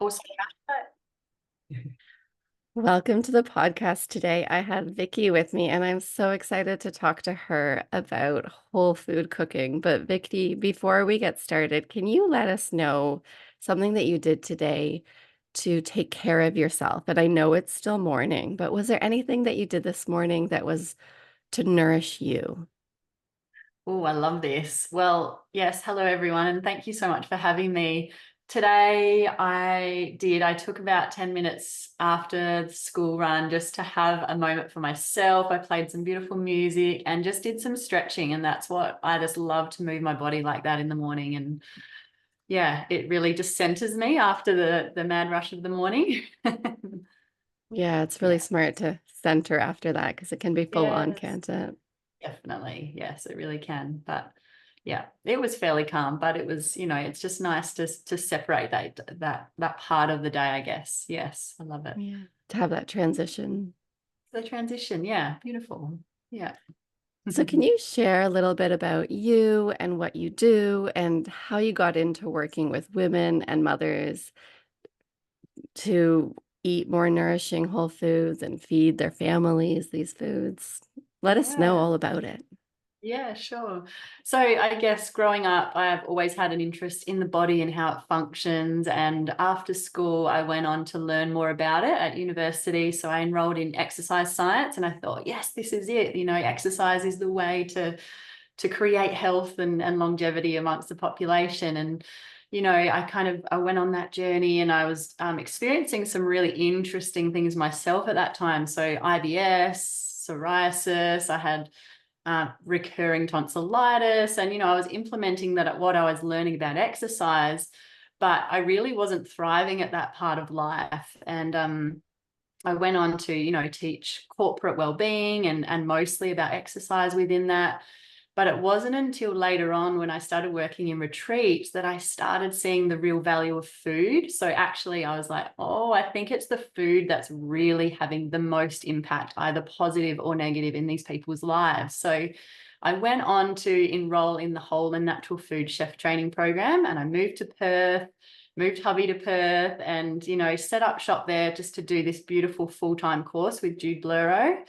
Also, Welcome to the podcast today. I have Vicky with me, and I'm so excited to talk to her about whole food cooking. But Vicky, before we get started, can you let us know something that you did today to take care of yourself? And I know it's still morning, but was there anything that you did this morning that was to nourish you? oh, I love this. Well, yes, hello everyone, and thank you so much for having me. Today I took about 10 minutes after the school run just to have a moment for myself. I played some beautiful music and just did some stretching, and that's what I just love to move my body like that in the morning. And yeah, it really just centers me after the mad rush of the morning. Yeah, it's really Yeah. smart to center after that because it can be full on, Yes. can't it? Definitely. Yes, it really can. But yeah, it was fairly calm, but it was, it's just nice to separate that part of the day, I guess. Yes, I love it. Yeah, to have that transition. The transition, yeah, beautiful. Yeah. So, can you share a little bit about you and what you do and how you got into working with women and mothers to eat more nourishing whole foods and feed their families these foods? Let us know Yeah. all about it. Yeah, sure. So I guess growing up, I've always had an interest in the body and how it functions. And after school, I went on to learn more about it at university. So I enrolled in exercise science and I thought, yes, this is it. Exercise is the way to create health and longevity amongst the population. And I went on that journey and I was experiencing some really interesting things myself at that time. So IBS, psoriasis, I had recurring tonsillitis. And, I was implementing that at what I was learning about exercise, but I really wasn't thriving at that part of life. And I went on to, teach corporate well-being and mostly about exercise within that. But it wasn't until later on when I started working in retreats that I started seeing the real value of food. So actually, I was like, oh, I think it's the food that's really having the most impact, either positive or negative, in these people's lives. So I went on to enroll in the whole and natural food chef training program, and I moved to Perth, moved hubby to Perth, and set up shop there just to do this beautiful full-time course with Jude Bluro.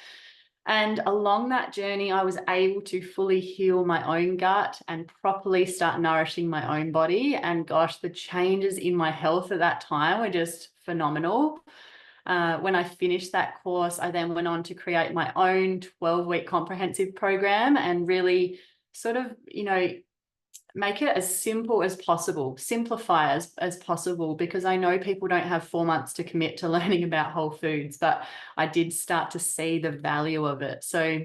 And along that journey, I was able to fully heal my own gut and properly start nourishing my own body. And gosh, the changes in my health at that time were just phenomenal. When I finished that course, I then went on to create my own 12-week comprehensive program and really sort of, make it as simple as possible, simplify as possible, because I know people don't have 4 months to commit to learning about whole foods, but I did start to see the value of it. So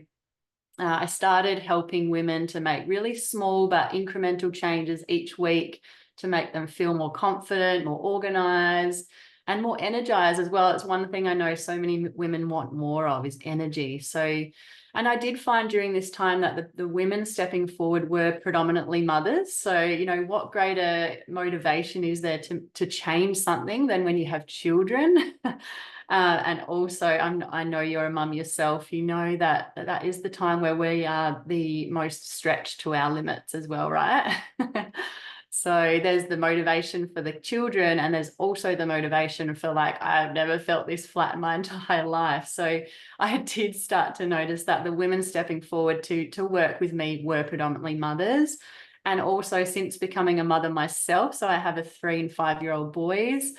I started helping women to make really small but incremental changes each week to make them feel more confident, more organized, and more energized as well. It's one thing I know so many women want more of is energy. So, and I did find during this time that the women stepping forward were predominantly mothers. So, what greater motivation is there to change something than when you have children? And also, I know you're a mum yourself. You know that is the time where we are the most stretched to our limits as well, right? So there's the motivation for the children, and there's also the motivation for like, I've never felt this flat in my entire life. So I did start to notice that the women stepping forward to work with me were predominantly mothers. And also, since becoming a mother myself, so I have a 3 and 5-year-old boys.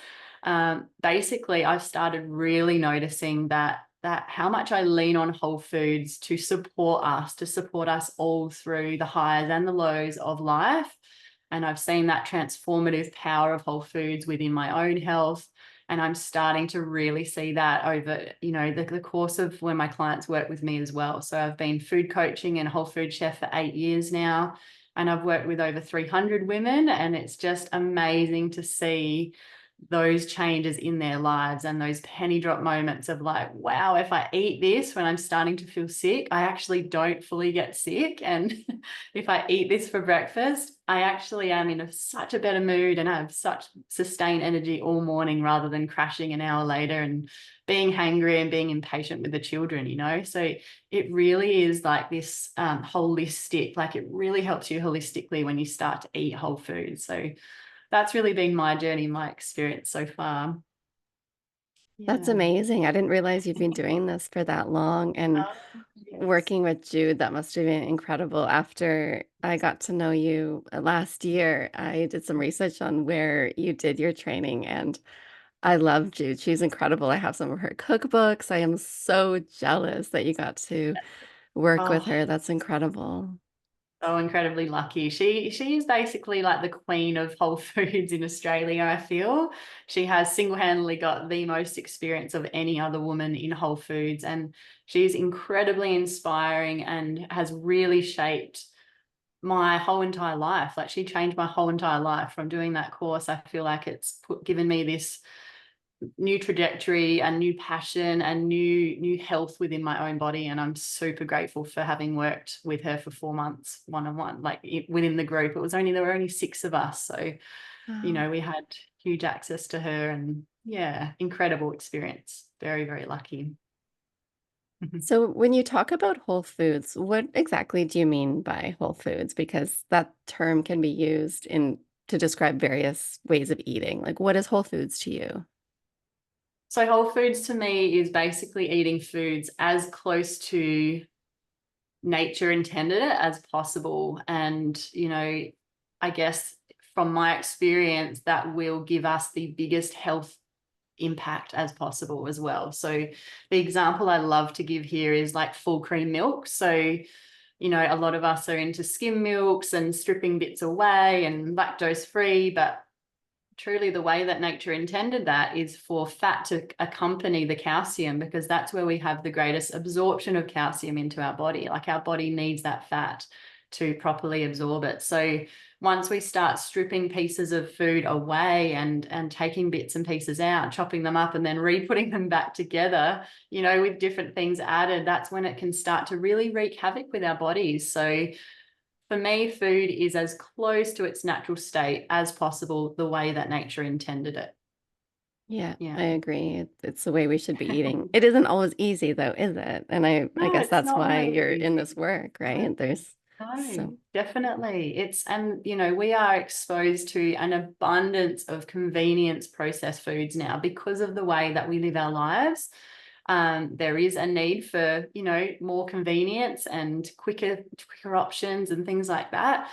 Basically, I've started really noticing that how much I lean on whole foods to support us all through the highs and the lows of life. And I've seen that transformative power of whole foods within my own health. And I'm starting to really see that over, the course of when my clients work with me as well. So I've been food coaching and whole food chef for 8 years now. And I've worked with over 300 women. And it's just amazing to see those changes in their lives and those penny drop moments of like, wow, if I eat this when I'm starting to feel sick, I actually don't fully get sick. And if I eat this for breakfast, I actually am in such a better mood and I have such sustained energy all morning rather than crashing an hour later and being hangry and being impatient with the children. So it really is like this holistic, like it really helps you holistically when you start to eat whole foods. So that's really been my journey, my experience so far. That's Yeah. amazing. I didn't realize you've been doing this for that long, and Yes. working with Jude, that must have been incredible. After I got to know you last year, I did some research on where you did your training, and I love Jude. She's incredible. I have some of her cookbooks. I am so jealous that you got to work with Oh, her. That's incredible. so incredibly lucky. She is basically like the queen of Whole Foods in Australia, I feel. She has single-handedly got the most experience of any other woman in Whole Foods, and she's incredibly inspiring and has really shaped my whole entire life. Like, she changed my whole entire life from doing that course. I feel like it's given me this new trajectory and new passion and new health within my own body, and I'm super grateful for having worked with her for 4 months one-on-one, like within the group. There were only 6 of us, so Wow. we had huge access to her, and yeah, incredible experience. Very, very lucky. So when you talk about whole foods, what exactly do you mean by whole foods? Because that term can be used in to describe various ways of eating. Like, what is whole foods to you? So whole foods to me is basically eating foods as close to nature intended it as possible. And, I guess from my experience, that will give us the biggest health impact as possible as well. So the example I love to give here is like full cream milk. So, a lot of us are into skim milks and stripping bits away and lactose free, but truly the way that nature intended that is for fat to accompany the calcium, because that's where we have the greatest absorption of calcium into our body. Like, our body needs that fat to properly absorb it. So once we start stripping pieces of food away and taking bits and pieces out, chopping them up and then re-putting them back together, with different things added, that's when it can start to really wreak havoc with our bodies. So for me, food is as close to its natural state as possible, the way that nature intended it. Yeah, Yeah. I agree. It's the way we should be eating. It isn't always easy though, is it? And I No, guess it's that's not why really you're in easy. this work, No, right? There's no, so definitely. And we are exposed to an abundance of convenience processed foods now because of the way that we live our lives. There is a need for, more convenience and quicker options and things like that.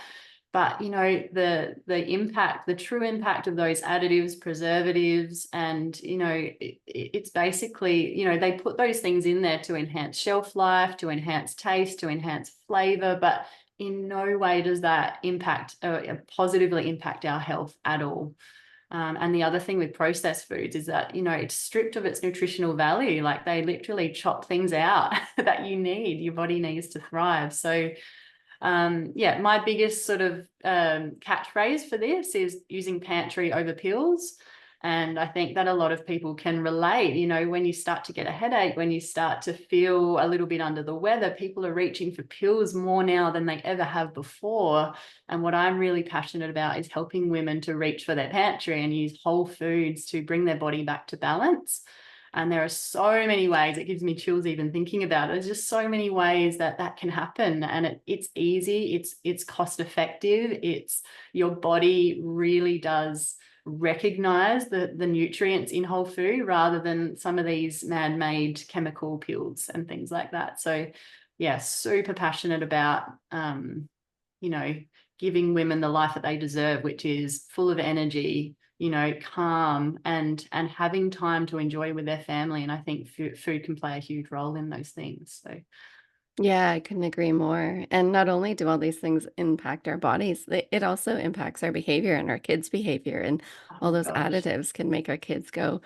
But the impact, the true impact of those additives, preservatives, and it's basically, they put those things in there to enhance shelf life, to enhance taste, to enhance flavor, but in no way does that positively impact our health at all. And the other thing with processed foods is that, it's stripped of its nutritional value. Like, they literally chop things out that your body needs to thrive. So yeah, my biggest sort of catchphrase for this is using pantry over pills. And I think that a lot of people can relate. When you start to get a headache, when you start to feel a little bit under the weather, people are reaching for pills more now than they ever have before. And what I'm really passionate about is helping women to reach for their pantry and use whole foods to bring their body back to balance. And there are so many ways, it gives me chills even thinking about it. There's just so many ways that that can happen. And it's easy, it's cost effective, it's your body really does recognize the nutrients in whole food rather than some of these man-made chemical pills and things like that. So yeah, super passionate about you know, giving women the life that they deserve, which is full of energy, calm, and having time to enjoy with their family. And I think food can play a huge role in those things. So, yeah, I couldn't agree more. And not only do all these things impact our bodies, it also impacts our behavior and our kids' behavior. And all oh those gosh. additives can make our kids go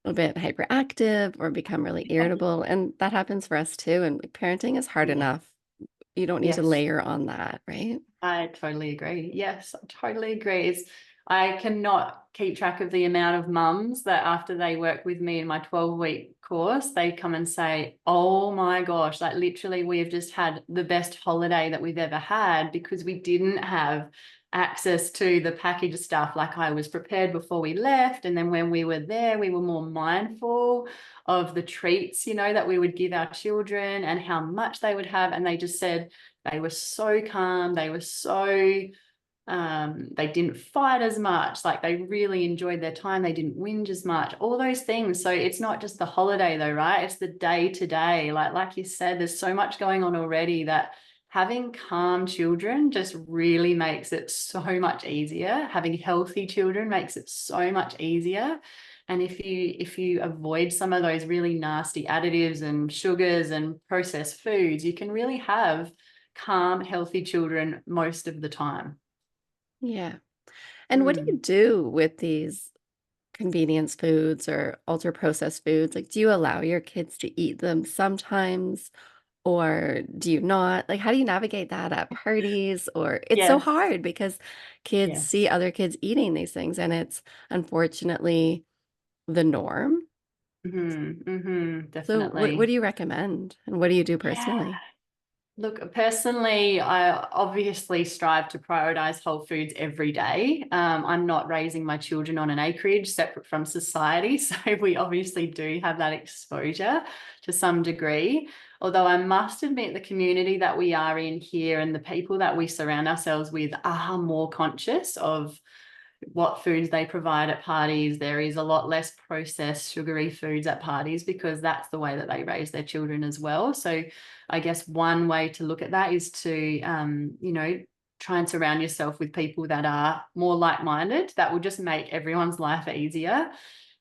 a bit hyperactive or become really irritable. And that happens for us too. And like, parenting is hard Yeah. enough. You don't need to Yes. layer on that, right? I totally agree. Yes, I totally agree. I cannot keep track of the amount of mums that after they work with me in my 12-week course, they come and say, oh my gosh, like literally we have just had the best holiday that we've ever had because we didn't have access to the packaged stuff. Like, I was prepared before we left. And then when we were there, we were more mindful of the treats, that we would give our children and how much they would have. And they just said, they were so calm. They were so They didn't fight as much, like they really enjoyed their time, they didn't whinge as much, all those things. So it's not just the holiday though, right? It's the day to day. Like you said, there's so much going on already that having calm children just really makes it so much easier. Having healthy children makes it so much easier. And if you avoid some of those really nasty additives and sugars and processed foods, you can really have calm, healthy children most of the time. Yeah. And what do you Mm. do with these convenience foods or ultra processed foods? Like, do you allow your kids to eat them sometimes, or do you not? Like, how do you navigate that at parties? Or it's so Yes. hard because kids see Yes. other kids eating these things, and it's unfortunately the norm. So, what do Definitely. you recommend, and what do you do Yeah. personally? Look, personally, I obviously strive to prioritize whole foods every day. I'm not raising my children on an acreage separate from society. So we obviously do have that exposure to some degree. Although I must admit, the community that we are in here and the people that we surround ourselves with are more conscious of what foods they provide at parties. There is a lot less processed sugary foods at parties because that's the way that they raise their children as well. So I guess one way to look at that is to, try and surround yourself with people that are more like-minded. That will just make everyone's life easier.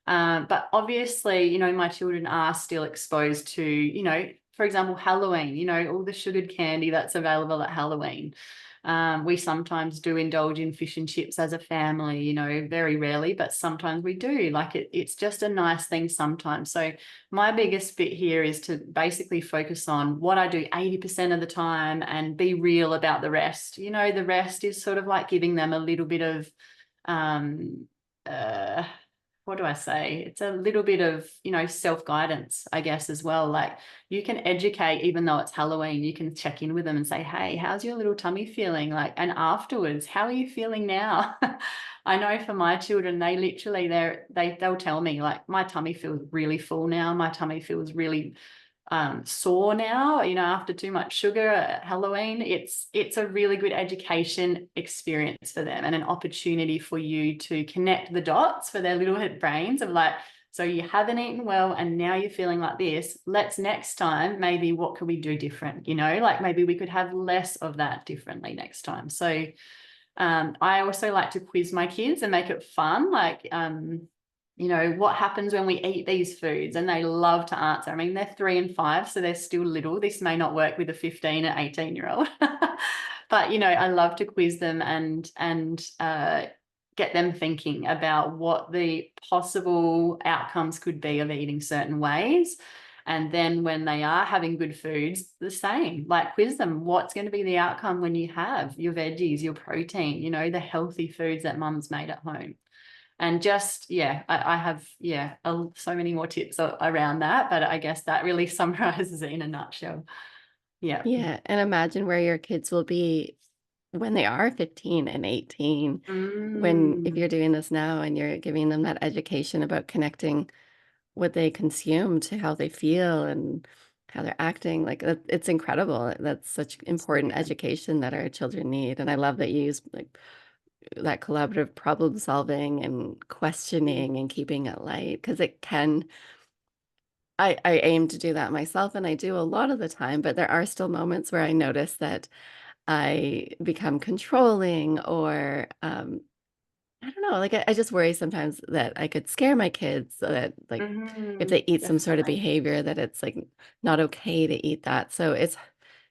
But obviously, my children are still exposed to, for example, Halloween, all the sugared candy that's available at Halloween. We sometimes do indulge in fish and chips as a family, very rarely, but sometimes we do. Like it's just a nice thing sometimes. So my biggest bit here is to basically focus on what I do 80% of the time and be real about the rest. The rest is sort of like giving them a little bit of um uh what do I say? It's a little bit of, self-guidance, I guess, as well. Like you can educate, even though it's Halloween, you can check in with them and say, hey, how's your little tummy feeling? Like, and afterwards, how are you feeling now? I know for my children, they literally, they'll tell me like, my tummy feels really full now. My tummy feels really sore now, after too much sugar at Halloween. It's a really good education experience for them and an opportunity for you to connect the dots for their little brains of like, so you haven't eaten well and now you're feeling like this. Let's next time, maybe what could we do different? Like maybe we could have less of that differently next time. So I also like to quiz my kids and make it fun. Like, what happens when we eat these foods? And they love to answer. I mean, they're 3 and 5, so they're still little. This may not work with a 15 or 18-year-old. But, I love to quiz them and get them thinking about what the possible outcomes could be of eating certain ways. And then when they are having good foods, the same, like quiz them, what's going to be the outcome when you have your veggies, your protein, the healthy foods that mum's made at home. And just, yeah, I have, yeah, so many more tips around that, but I guess that really summarizes it in a nutshell. Yeah. Yeah, and imagine where your kids will be when they are 15 and 18, when if Mm, you're doing this now and you're giving them that education about connecting what they consume to how they feel and how they're acting, like, it's incredible. That's such so important good. education that our children need, and I love that you use, like, that collaborative problem solving and Mm, questioning and keeping it light because it can I aim to do that myself, and I do a lot of the time, but there are still moments where I notice that I become controlling or, I don't know, like, I just worry sometimes that I could scare my kids so that, like, if they eat some sort of definitely. behavior that it's, like, not okay to eat that, so it's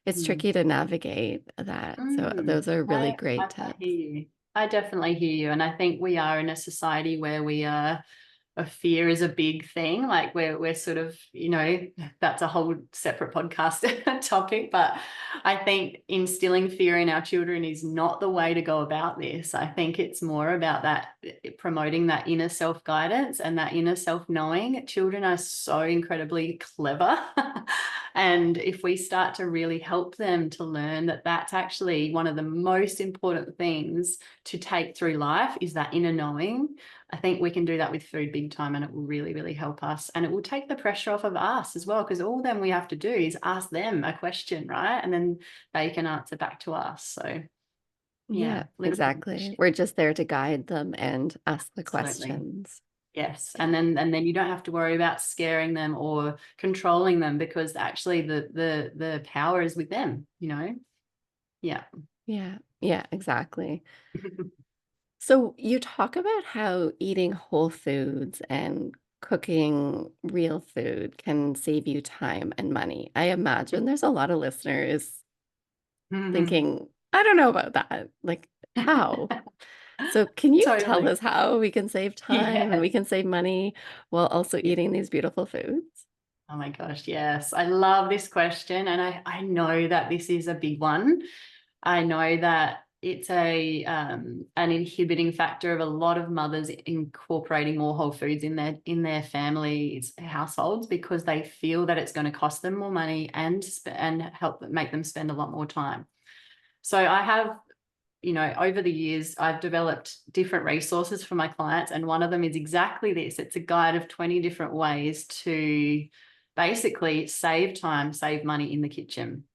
Mm. tricky to navigate that, so Mm, those are really I great hear tips. you. I definitely hear you. And I think we are in a society where we are fear is a big thing. Like we're sort of, that's a whole separate podcast topic. But I think instilling fear in our children is not the way to go about this. I think it's more about that promoting that inner self-guidance and that inner self-knowing. Children are so incredibly clever. And if we start to really help them to learn that that's actually one of the most important things to take through life is that inner knowing, I think we can do that with food big time and it will really, really help us. And it will take the pressure off of us as well, because all then we have to do is ask them a question, right? And then they can answer back to us. So Yeah, Yeah, little exactly. We're just there to guide them and ask the absolutely. questions. Yes. And then you don't have to worry about scaring them or controlling them, because actually the power is with them, you know? Yeah. Yeah, yeah, exactly. So you talk about how eating whole foods and cooking real food can save you time and money. I imagine there's a lot of listeners thinking, I don't know about that. Like, how? So can you tell Totally. us how we can save time and Yeah. we can save money while also Yeah. eating these beautiful foods? Oh my gosh, yes. I love this question. And I know that this is a big one. I know that it's an inhibiting factor of a lot of mothers incorporating more whole foods in their families households, because they feel that it's going to cost them more money and help make them spend a lot more time. So I have, over the years, I've developed different resources for my clients, and one of them is exactly this. It's a guide of 20 different ways to basically save time, save money in the kitchen.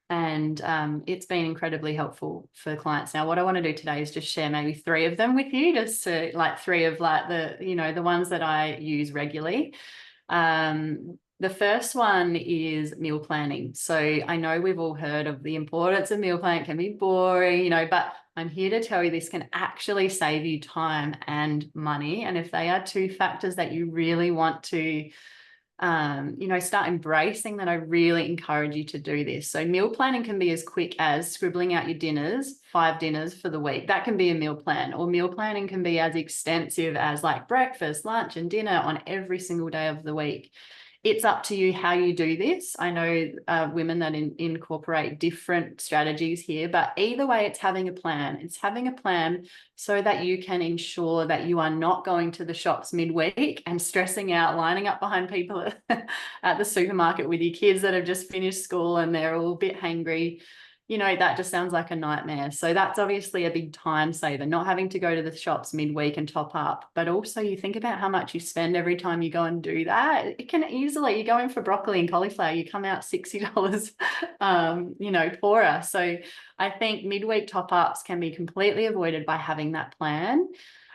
And it's been incredibly helpful for clients. Now, what I want to do today is just share maybe three of them with you, just to, like, three of, like, the ones that I use regularly. The first one is meal planning. So I know we've all heard of the importance of meal planning. It can be boring, but I'm here to tell you this can actually save you time and money. And if they are two factors that you really want to start embracing, that, I really encourage you to do this. So meal planning can be as quick as scribbling out your dinners, 5 dinners for the week. That can be a meal plan. Or meal planning can be as extensive as, like, breakfast, lunch, and dinner on every single day of the week. It's up to you how you do this. I know women that incorporate different strategies here, but either way, it's having a plan. It's having a plan so that you can ensure that you are not going to the shops midweek and stressing out, lining up behind people at the supermarket with your kids that have just finished school and they're all a bit hangry. That just sounds like a nightmare. So that's obviously a big time saver, not having to go to the shops midweek and top up. But also, you think about how much you spend every time you go and do that. It can easily, you go in for broccoli and cauliflower, you come out $60, poorer. So I think midweek top ups can be completely avoided by having that plan.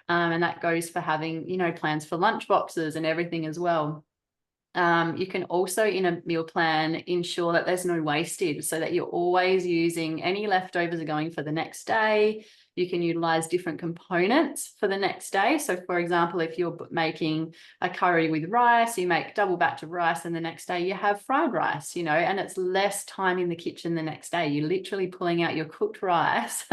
And that goes for having, plans for lunch boxes and everything as well. You can also, in a meal plan, ensure that there's no wastage, so that you're always using any leftovers are going for the next day. You can utilize different components for the next day. So, for example, if you're making a curry with rice, you make double batch of rice, and the next day you have fried rice, and it's less time in the kitchen the next day. You're literally pulling out your cooked rice.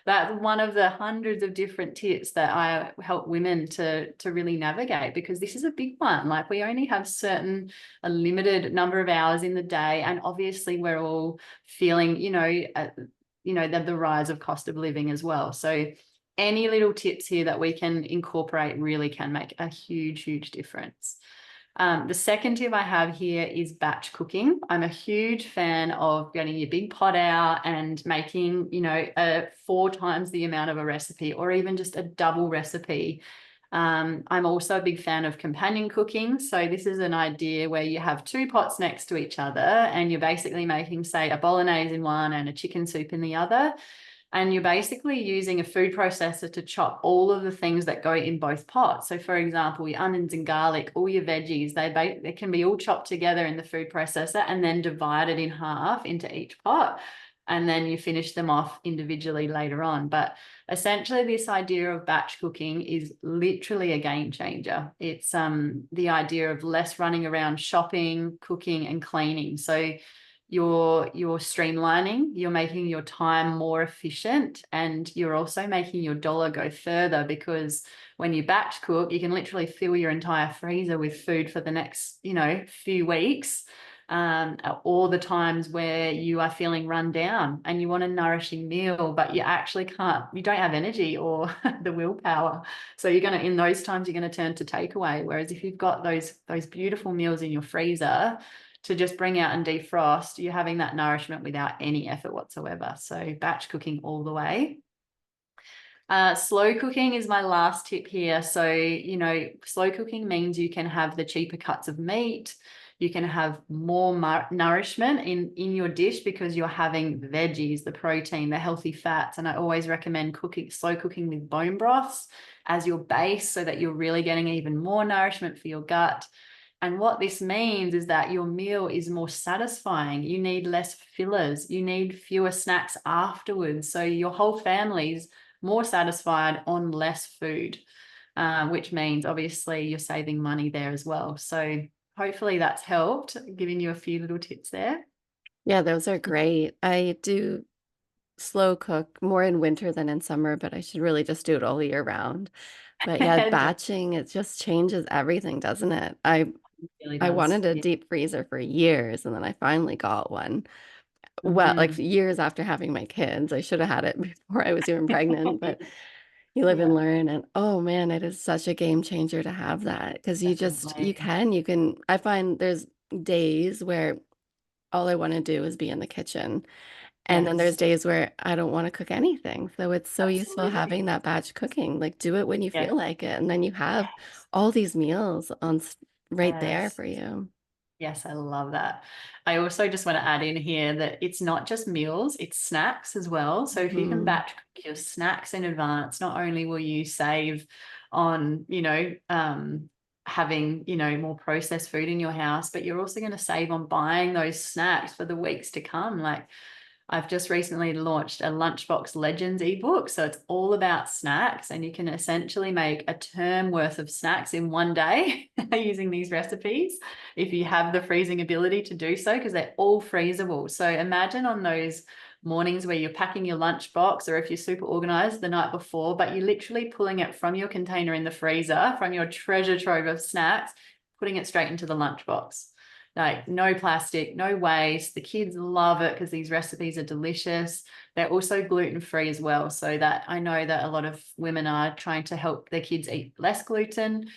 That's one of the hundreds of different tips that I help women to really navigate, because this is a big one. Like, we only have a limited number of hours in the day, and obviously we're all feeling, the rise of cost of living as well. So any little tips here that we can incorporate really can make a huge, huge difference. The second tip I have here is batch cooking. I'm a huge fan of getting your big pot out and making, 4 times the amount of a recipe, or even just a double recipe. I'm also a big fan of companion cooking. So this is an idea where you have 2 pots next to each other, and you're basically making, say, a bolognese in one and a chicken soup in the other. And you're basically using a food processor to chop all of the things that go in both pots. So, for example, your onions and garlic, all your veggies, they can be all chopped together in the food processor and then divided in half into each pot. And then you finish them off individually later on. But essentially, this idea of batch cooking is literally a game changer. It's the idea of less running around shopping, cooking, and cleaning. So you're streamlining, you're making your time more efficient, and you're also making your dollar go further, because when you batch cook, you can literally fill your entire freezer with food for the next, few weeks. All the times where you are feeling run down and you want a nourishing meal, but you actually can't, you don't have energy or the willpower. So in those times, you're going to turn to takeaway. Whereas if you've got those beautiful meals in your freezer to just bring out and defrost, you're having that nourishment without any effort whatsoever. So batch cooking all the way. Slow cooking is my last tip here. So, slow cooking means you can have the cheaper cuts of meat. You can have more nourishment in your dish because you're having the veggies, the protein, the healthy fats. And I always recommend slow cooking with bone broths as your base so that you're really getting even more nourishment for your gut. And what this means is that your meal is more satisfying. You need less fillers. You need fewer snacks afterwards. So your whole family's more satisfied on less food, which means obviously you're saving money there as well. So hopefully that's helped, giving you a few little tips there. Yeah, those are great. I do slow cook more in winter than in summer, but I should really just do it all year round. But yeah, And batching, it just changes everything, doesn't it? I it really I does. wanted a Yeah. deep freezer for years, and then I finally got one. Well, like Mhm. years after having my kids. I should have had it before I was even pregnant, but you live and Yeah, learn. And oh man, it is such a game changer to have that because definitely. I find there's days where all I want to do is be in the kitchen. And then there's Yes, days where I don't want to cook anything. So it's so useful absolutely. having that batch cooking. Like do it when you Yeah. feel like it. And then you have Yes. all these meals right there Yes. for you. Yes, I love that. I also just want to add in here that it's not just meals, it's snacks as well. So if you can Mhm. batch cook your snacks in advance, not only will you save on, having, more processed food in your house, but you're also going to save on buying those snacks for the weeks to come. Like I've just recently launched a Lunchbox Legends ebook. So it's all about snacks, and you can essentially make a term worth of snacks in one day using these recipes if you have the freezing ability to do so, because they're all freezable. So imagine on those mornings where you're packing your lunchbox, or if you're super organized the night before, but you're literally pulling it from your container in the freezer, from your treasure trove of snacks, putting it straight into the lunchbox. Like no plastic, no waste. The kids love it because these recipes are delicious. They're also gluten-free as well. So that I know that a lot of women are trying to help their kids eat less gluten,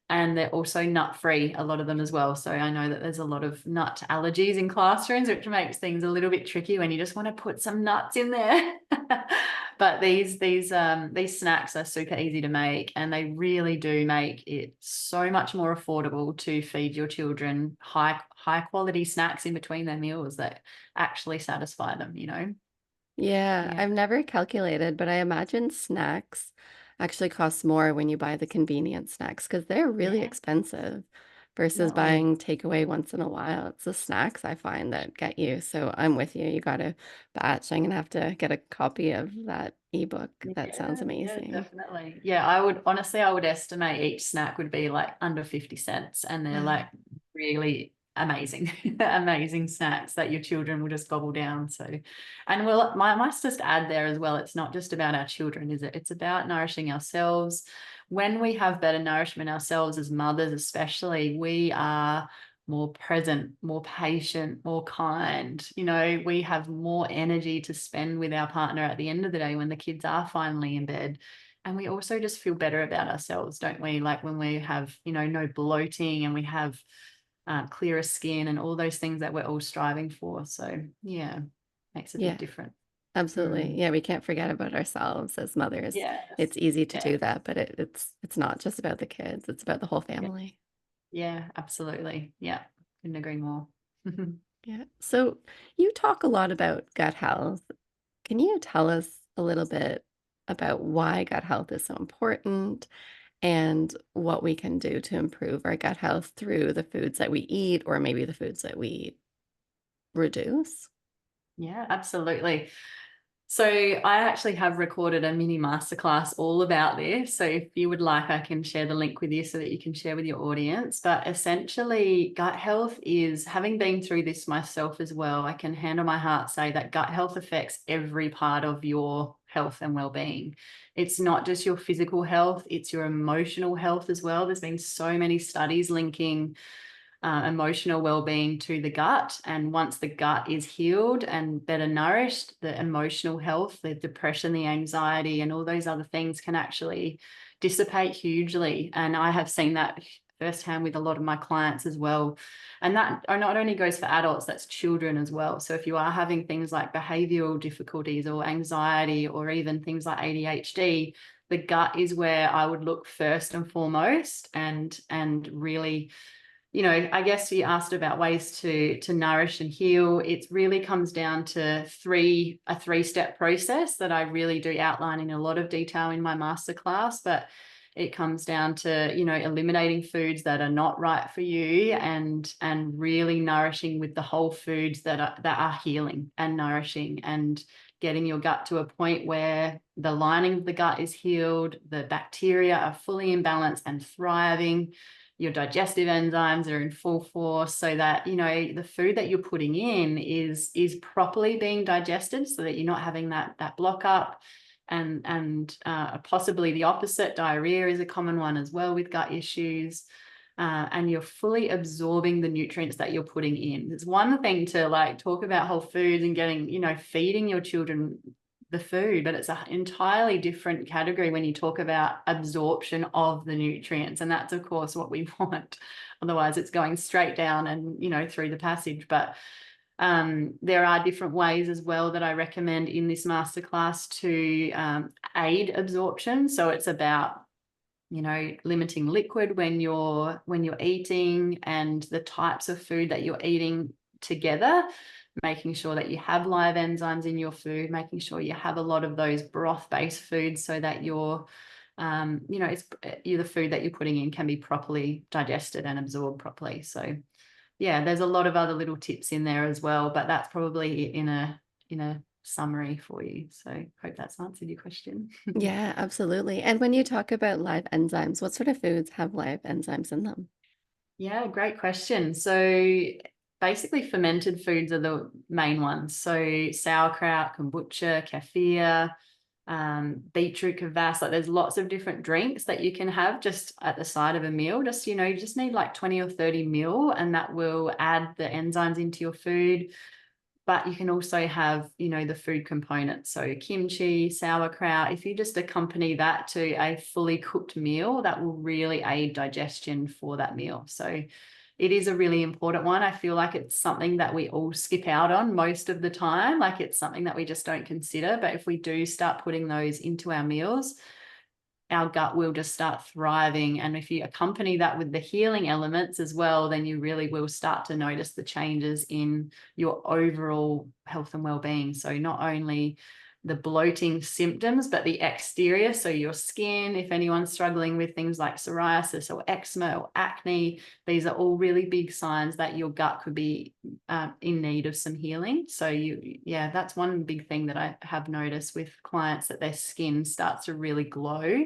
and they're also nut-free, a lot of them as well. So I know that there's a lot of nut allergies in classrooms, which makes things a little bit tricky when you just want to put some nuts in there. But these snacks are super easy to make, and they really do make it so much more affordable to feed your children high quality snacks in between their meals that actually satisfy them. Yeah, Yeah. I've never calculated, but I imagine snacks actually cost more when you buy the convenience snacks because they're really Yeah, expensive versus definitely. buying takeaway once in a while. It's the snacks I find that get you. So I'm with you. You got to batch. I'm gonna have to get a copy of that ebook. That sounds Yeah, amazing. definitely. Yeah, I would estimate each snack would be like under 50 cents, and they're Wow. like really amazing, amazing snacks that your children will just gobble down. So, and I must just add there as well, it's not just about our children, is it? It's about nourishing ourselves. When we have better nourishment ourselves as mothers, especially, we are more present, more patient, more kind. We have more energy to spend with our partner at the end of the day when the kids are finally in bed. And we also just feel better about ourselves, don't we? Like when we have, no bloating, and we have clearer skin and all those things that we're all striving for. So, yeah, makes a big Yeah, difference. absolutely. Mm, Yeah, we can't forget about ourselves as mothers. yes. It's easy to Yeah. do that, but it's not just about the kids. It's about the whole Yeah. family. Yeah, absolutely. Yeah. Couldn't agree more. Yeah. So you talk a lot about gut health. Can you tell us a little bit about why gut health is so important and what we can do to improve our gut health through the foods that we eat or maybe the foods that we reduce? Yeah, absolutely. So I actually have recorded a mini masterclass all about this. So if you would like, I can share the link with you so that you can share with your audience. But essentially, gut health is, having been through this myself as well, I can hand on my heart say that gut health affects every part of your health and well-being. It's not just your physical health, it's your emotional health as well. There's been so many studies linking emotional well-being to the gut, and once the gut is healed and better nourished, the emotional health, the depression, the anxiety, and all those other things can actually dissipate hugely. And I have seen that firsthand with a lot of my clients as well. And that not only goes for adults, that's children as well. So if you are having things like behavioral difficulties or anxiety or even things like ADHD, the gut is where I would look first and foremost, and really, I guess you asked about ways to nourish and heal. It really comes down to a three-step process that I really do outline in a lot of detail in my masterclass. But it comes down to, eliminating foods that are not right for you, and really nourishing with the whole foods that are healing and nourishing, and getting your gut to a point where the lining of the gut is healed, the bacteria are fully in balance and thriving, your digestive enzymes are in full force, so that the food that you're putting in is properly being digested, so that you're not having that block up. And possibly the opposite, diarrhea is a common one as well with gut issues. And you're fully absorbing the nutrients that you're putting in. It's one thing to talk about whole foods and getting, feeding your children the food, but it's an entirely different category when you talk about absorption of the nutrients. And that's, of course, what we want. Otherwise, it's going straight down and, through the passage. But there are different ways as well that I recommend in this masterclass to aid absorption. So it's about limiting liquid when you're eating, and the types of food that you're eating together, making sure that you have live enzymes in your food, making sure you have a lot of those broth-based foods, so that the food that you're putting in can be properly digested and absorbed properly. So yeah, there's a lot of other little tips in there as well, but that's probably in a summary for you. So hope that's answered your question. Yeah, absolutely. And when you talk about live enzymes, what sort of foods have live enzymes in them? Yeah, great question. So basically fermented foods are the main ones. So sauerkraut, kombucha, kefir, beetroot kvass. There's lots of different drinks that you can have just at the side of a meal. Just, you just need 20 or 30 ml, and that will add the enzymes into your food. But you can also have, the food components. So kimchi, sauerkraut, if you just accompany that to a fully cooked meal, that will really aid digestion for that meal. So it is a really important one. I feel like it's something that we all skip out on most of the time. It's something that we just don't consider. But if we do start putting those into our meals, our gut will just start thriving. And if you accompany that with the healing elements as well, then you really will start to notice the changes in your overall health and well-being. So not only the bloating symptoms, but the exterior. So your skin, if anyone's struggling with things like psoriasis or eczema or acne, these are all really big signs that your gut could be in need of some healing. So that's one big thing that I have noticed with clients, that their skin starts to really glow.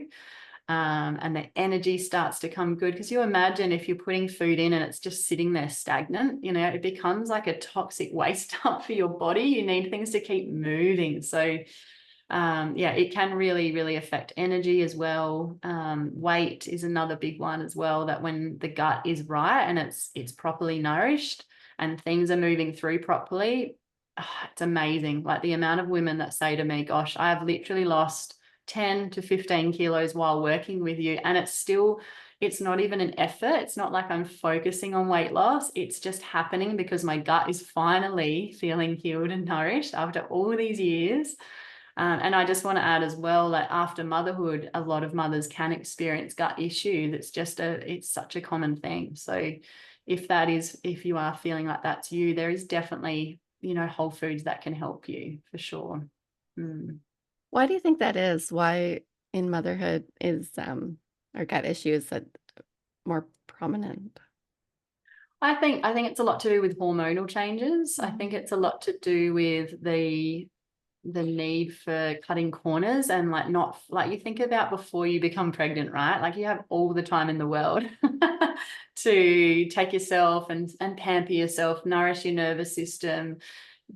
And the energy starts to come good, because you imagine if you're putting food in and it's just sitting there stagnant, it becomes like a toxic waste dump for your body. You need things to keep moving. So it can really, really affect energy as well. Weight is another big one as well, that when the gut is right and it's properly nourished and things are moving through properly, it's amazing. The amount of women that say to me, gosh, I have literally lost 10 to 15 kilos while working with you, and it's not even an effort. It's not like I'm focusing on weight loss. It's just happening because my gut is finally feeling healed and nourished after all these years. And I just want to add as well that after motherhood, a lot of mothers can experience gut issues. It's such a common thing. So if you are feeling like that's you, there is definitely, whole foods that can help you for sure. Why do you think that is? Why in motherhood is our gut issues that more prominent? I think it's a lot to do with hormonal changes. I think it's a lot to do with the need for cutting corners, and not you think about before you become pregnant, right? You have all the time in the world to take yourself and pamper yourself, nourish your nervous system,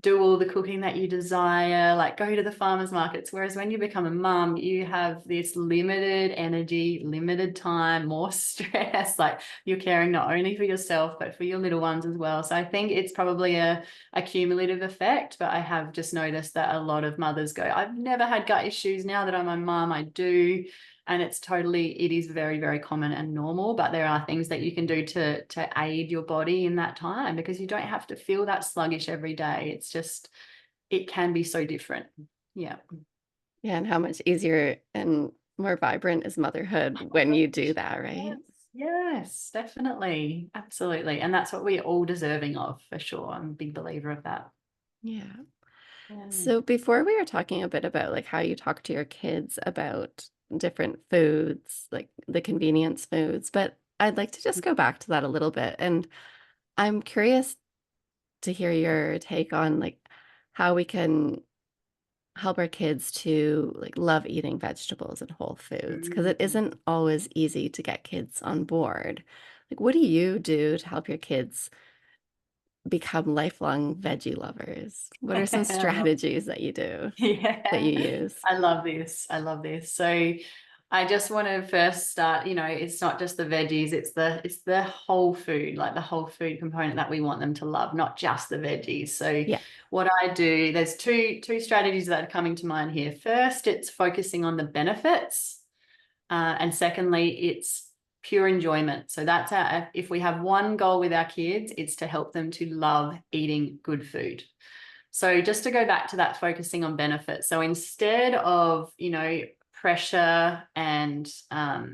do all the cooking that you desire, go to the farmers markets. Whereas when you become a mum, you have this limited energy, limited time, more stress. You're caring not only for yourself, but for your little ones as well. So I think it's probably a cumulative effect, but I have just noticed that a lot of mothers go, I've never had gut issues. Now that I'm a mum, I do. And it is very, very common and normal, but there are things that you can do to aid your body in that time, because you don't have to feel that sluggish every day. It's just, it can be so different. Yeah. Yeah, and how much easier and more vibrant is motherhood when you do that, right? Yes. Yes, definitely. Absolutely. And that's what we're all deserving of, for sure. I'm a big believer of that. Yeah. Yeah. So before we were talking a bit about like how you talk to your kids about different foods, like the convenience foods, but I'd like to just go back to that a little bit. And I'm curious to hear your take on like how we can help our kids to like love eating vegetables and whole foods because it Mm. isn't always easy to get kids on board. Like, what do you do to help your kids become lifelong veggie lovers? What are some I love strategies that you do, that Yeah, you use? I love this. I love this. So I just want to first start, it's not just the veggies, it's the whole food, like the whole food component that we want them to love, not just the veggies. So Yeah. what I do, there's two strategies that are coming to mind here. First, it's focusing on the benefits. And secondly, it's pure enjoyment. So that's if we have one goal with our kids, it's to help them to love eating good food. So just to go back to that focusing on benefits. So instead of, pressure and,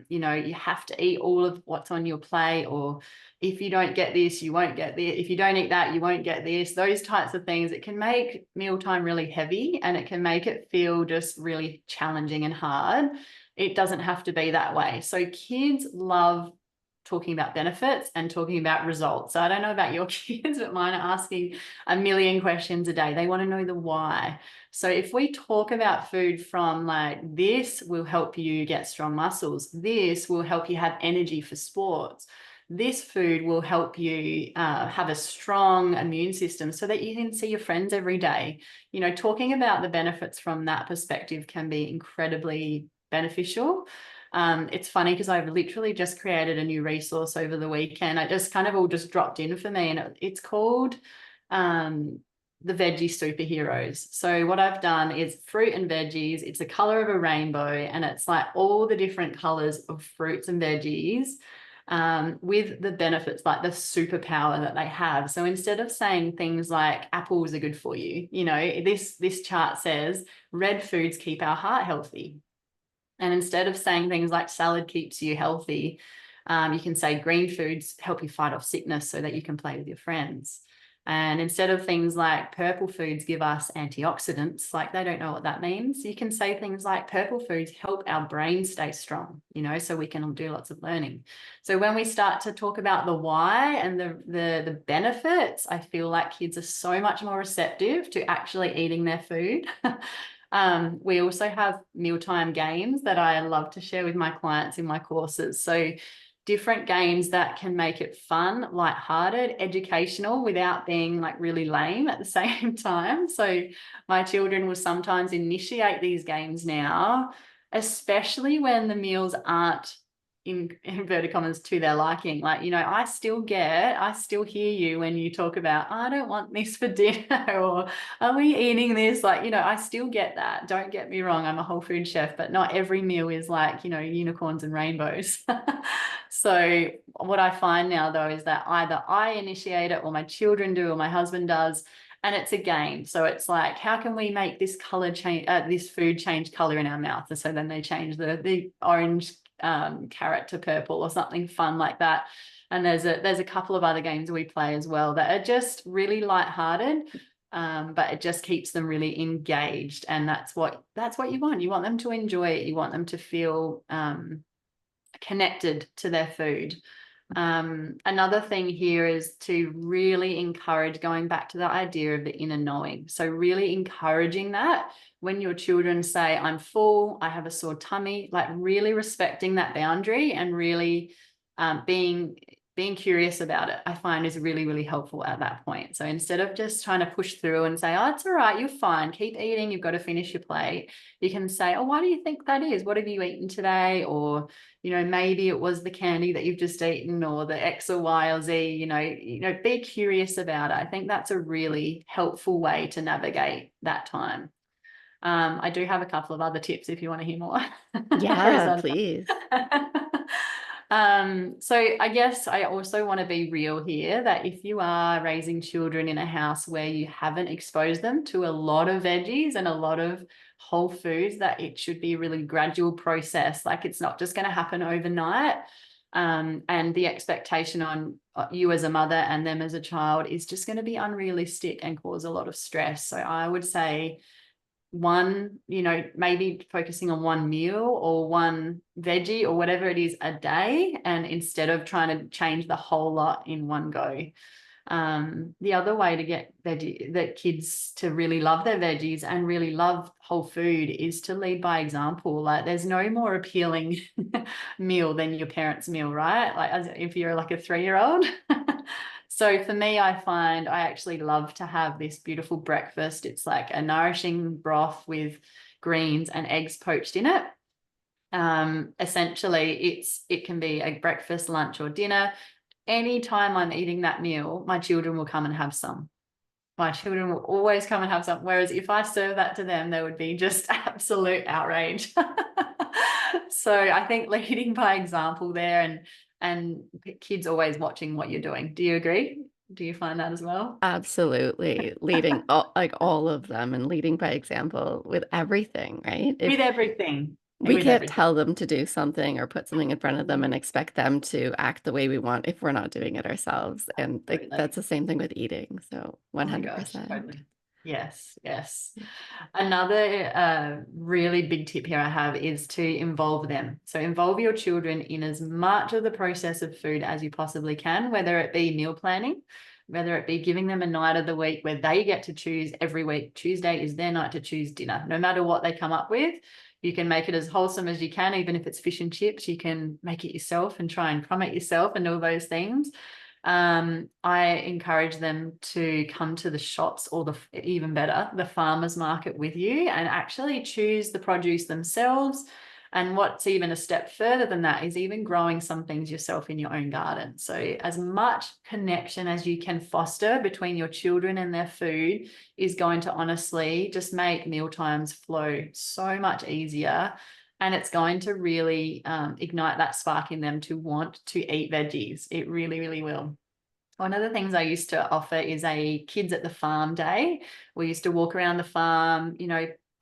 you have to eat all of what's on your plate, or if you don't get this, you won't get this. If you don't eat that, you won't get this. Those types of things, it can make mealtime really heavy and it can make it feel just really challenging and hard. It doesn't have to be that way. So kids love talking about benefits and talking about results. So I don't know about your kids, but mine are asking a million questions a day. They want to know the why. So if we talk about food from like, this will help you get strong muscles, this will help you have energy for sports, this food will help you have a strong immune system so that you can see your friends every day. Talking about the benefits from that perspective can be incredibly beneficial. It's funny because I've literally just created a new resource over the weekend. It just kind of all just dropped in for me, and it's called the Veggie Superheroes. So what I've done is fruit and veggies. It's a color of a rainbow, and it's like all the different colors of fruits and veggies with the benefits, like the superpower that they have. So instead of saying things like apples are good for you, this chart says red foods keep our heart healthy. And instead of saying things like salad keeps you healthy, you can say green foods help you fight off sickness so that you can play with your friends. And instead of things like purple foods give us antioxidants, like they don't know what that means, you can say things like purple foods help our brain stay strong, so we can do lots of learning. So when we start to talk about the why and the benefits, I feel like kids are so much more receptive to actually eating their food. We also have mealtime games that I love to share with my clients in my courses. So different games that can make it fun, lighthearted, educational without being like really lame at the same time. So my children will sometimes initiate these games now, especially when the meals aren't in inverted commas to their liking. Like, I still hear you when you talk about, I don't want this for dinner, or are we eating this? Like, I still get that. Don't get me wrong. I'm a whole food chef, but not every meal is like, unicorns and rainbows. So what I find now though, is that either I initiate it or my children do, or my husband does. And it's a game. So it's like, how can we make this color change, this food change color in our mouth? And so then they change the orange carrot to purple or something fun like that. And there's a couple of other games we play as well that are just really lighthearted, but it just keeps them really engaged. And that's what you want. You want them to enjoy it. You want them to feel connected to their food. Another thing here is to really encourage, going back to the idea of the inner knowing. So really encouraging that when your children say, I'm full, I have a sore tummy, like really respecting that boundary and really being curious about it, I find is really, really helpful at that point. So instead of just trying to push through and say, oh, it's all right, you're fine, keep eating, you've got to finish your plate, you can say, oh, why do you think that is? What have you eaten today? Or maybe it was the candy that you've just eaten, or the X or Y or Z, be curious about it. I think that's a really helpful way to navigate that time. I do have a couple of other tips if you want to hear more. Or is Yeah, that please. so I guess I also want to be real here that if you are raising children in a house where you haven't exposed them to a lot of veggies and a lot of whole foods, that it should be a really gradual process. Like, it's not just going to happen overnight. And the expectation on you as a mother and them as a child is just going to be unrealistic and cause a lot of stress. So I would say one, maybe focusing on one meal or one veggie or whatever it is a day, and instead of trying to change the whole lot in one go. The other way to get the kids to really love their veggies and really love whole food is to lead by example. Like, there's no more appealing meal than your parents' meal, right? Like, as if you're like a 3-year-old. So for me, I find I actually love to have this beautiful breakfast. It's like a nourishing broth with greens and eggs poached in it. Essentially, it can be a breakfast, lunch, or dinner. Anytime I'm eating that meal, my children will come and have some. My children will always come and have some. Whereas if I serve that to them, they would be just absolute outrage. So I think leading by example there, and kids always watching what you're doing. Do you agree? Do you find that as well? Absolutely. Leading all of them and leading by example with everything, right? With If everything. we With can't everything. tell them to do something or put something in front of them and expect them to act the way we want if we're not doing it ourselves. And that's Totally. the same thing with eating. So Oh my gosh, 100%. totally. Yes, yes. Another really big tip here I have is to involve them. So involve your children in as much of the process of food as you possibly can, whether it be meal planning, whether it be giving them a night of the week where they get to choose every week. Tuesday is their night to choose dinner. No matter what they come up with, you can make it as wholesome as you can. Even if it's fish and chips, you can make it yourself and try and crumb it yourself and all those things. I encourage them to come to the shops, or even better, the farmers market with you, and actually choose the produce themselves. And what's even a step further than that is even growing some things yourself in your own garden. So as much connection as you can foster between your children and their food is going to honestly just make meal times flow so much easier. And it's going to really ignite that spark in them to want to eat veggies. It really, really will. One of the things I used to offer is a kids at the farm day. We used to walk around the farm,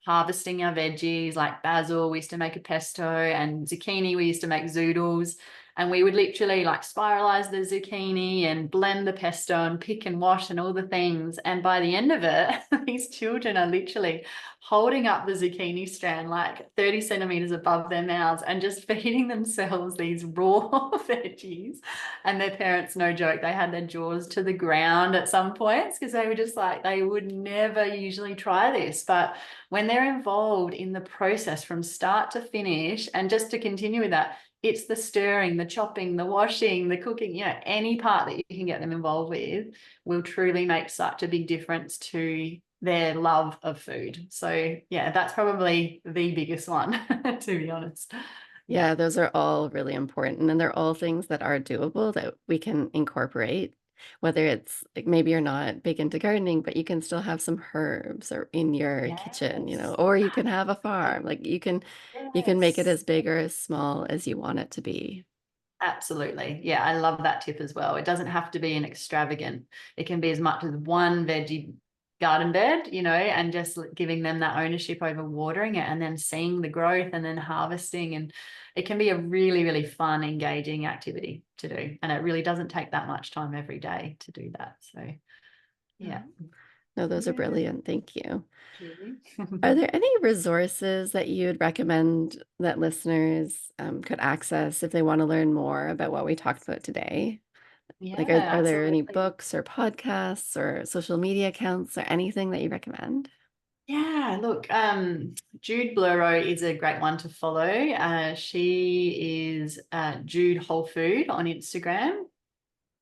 harvesting our veggies like basil. We used to make a pesto, and zucchini. We used to make zoodles. And we would literally like spiralize the zucchini and blend the pesto and pick and wash and all the things. And by the end of it, these children are literally holding up the zucchini strand like 30 centimeters above their mouths and just feeding themselves these raw veggies. And their parents, no joke, they had their jaws to the ground at some points because they were just like, they would never usually try this. But when they're involved in the process from start to finish, and just to continue with that, it's the stirring, the chopping, the washing, the cooking, any part that you can get them involved with will truly make such a big difference to their love of food. So yeah, that's probably the biggest one, to be honest. Yeah. Yeah, those are all really important. And they're all things that are doable that we can incorporate. Whether it's like maybe you're not big into gardening, but you can still have some herbs or in your kitchen, Yes. or you can have a farm. Like you can make it Yes. as big or as small as you want it to be. Absolutely. Yeah, I love that tip as well. It doesn't have to be an extravagant. It can be as much as one veggie garden bed, and just giving them that ownership over watering it and then seeing the growth and then harvesting. And it can be a really, really fun, engaging activity to do. And it really doesn't take that much time every day to do that. So Yeah. yeah. No, those are Yeah. brilliant. Thank you. Julie. Are there any resources that you'd recommend that listeners could access if they want to learn more about what we talked about today? Yeah, Like, are there any absolutely. books or podcasts or social media accounts or anything that you recommend? Yeah, look, Jude Bluro is a great one to follow. She is Jude Whole Food on Instagram.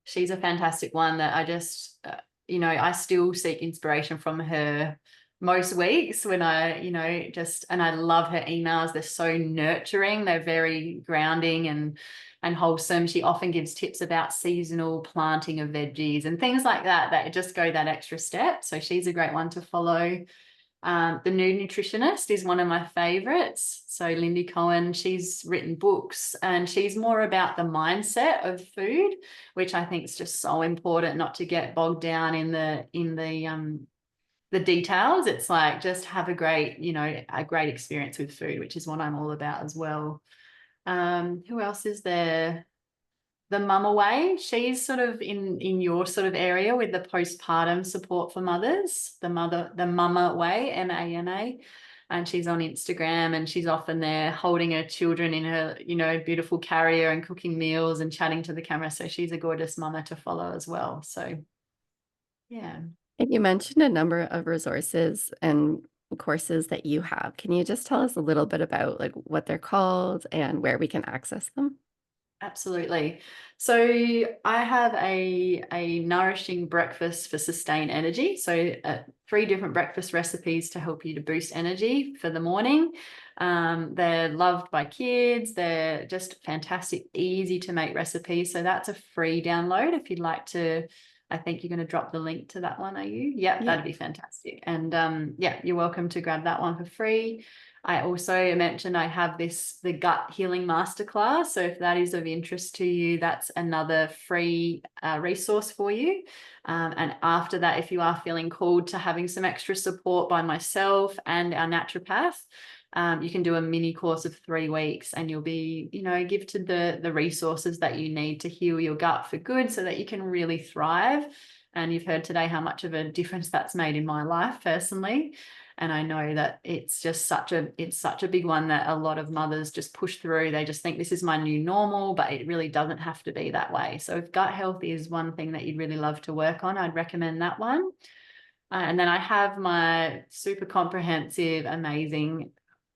She's a fantastic one that I just, I still seek inspiration from her most weeks when and I love her emails. They're so nurturing. They're very grounding and wholesome. She often gives tips about seasonal planting of veggies and things like that that just go that extra step. So she's a great one to follow. The New Nutritionist is one of my favorites. So Lindy Cohen, she's written books and she's more about the mindset of food, which I think is just so important not to get bogged down in the details. It's like just have a great experience with food, which is what I'm all about as well. Who else is there? the Mama Way. She's sort of in your sort of area with the postpartum support for mothers, the Mama Way, MANA. And she's on Instagram, and she's often there holding her children in her, beautiful carrier and cooking meals and chatting to the camera. So she's a gorgeous mama to follow as well. So yeah. And you mentioned a number of resources and courses that you have. Can you just tell us a little bit about like what they're called and where we can access them? Absolutely. So I have a nourishing breakfast for sustained energy. So 3 different breakfast recipes to help you to boost energy for the morning. They're loved by kids. They're just fantastic, easy to make recipes. So that's a free download if you'd like to. I think you're going to drop the link to that one, are you? Yep, Yeah. that'd be fantastic. And yeah, you're welcome to grab that one for free. I also mentioned I have the gut healing masterclass. So if that is of interest to you, that's another free resource for you. And after that, if you are feeling called to having some extra support by myself and our naturopath, you can do a mini course of 3 weeks, and you'll be, gifted the resources that you need to heal your gut for good so that you can really thrive. And you've heard today how much of a difference that's made in my life personally. And I know that it's such a big one that a lot of mothers just push through. They just think this is my new normal, but it really doesn't have to be that way. So if gut health is one thing that you'd really love to work on, I'd recommend that one. And then I have my super comprehensive, amazing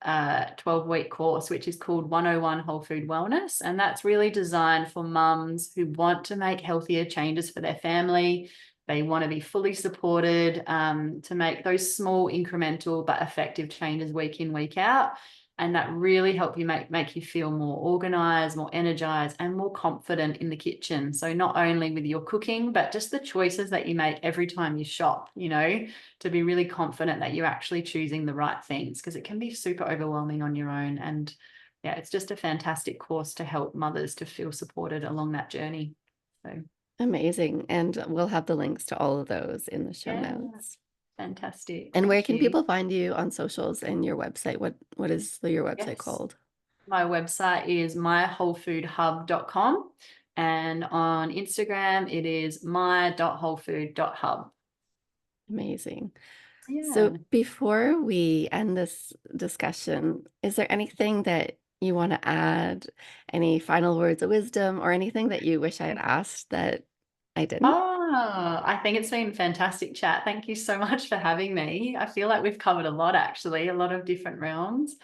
12-week course, which is called 101 Wholefood Wellness. And that's really designed for mums who want to make healthier changes for their family. They want to be fully supported to make those small, incremental, but effective changes week in, week out. And that really help you make you feel more organized, more energized, and more confident in the kitchen. So not only with your cooking, but just the choices that you make every time you shop, to be really confident that you're actually choosing the right things, because it can be super overwhelming on your own. And yeah, it's just a fantastic course to help mothers to feel supported along that journey. So Amazing. And we'll have the links to all of those in the show yeah, notes. fantastic. And where Thank can you. people find you on socials and your website? What is your website Yes. called? My website is mywholefoodhub.com, and on Instagram it is my.wholefood.hub. Amazing. So Yeah. before we end this discussion, is there anything that you want to add? Any final words of wisdom or anything that you wish I had asked that I didn't? Oh, I think it's been fantastic chat. Thank you so much for having me. I feel like we've covered a lot, actually, a lot of different realms.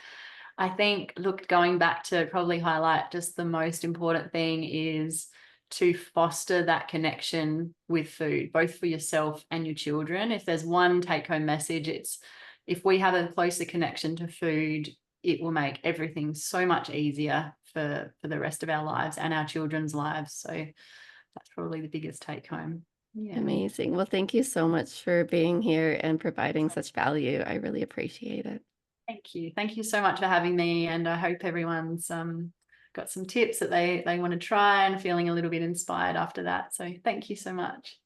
I think, look, going back to probably highlight just the most important thing is to foster that connection with food, both for yourself and your children. If there's one take-home message, it's if we have a closer connection to food, it will make everything so much easier for the rest of our lives and our children's lives. So that's probably the biggest take home. Yeah. Amazing. Well, thank you so much for being here and providing such value. I really appreciate it. Thank you. Thank you so much for having me. And I hope everyone's got some tips that they want to try and feeling a little bit inspired after that. So thank you so much.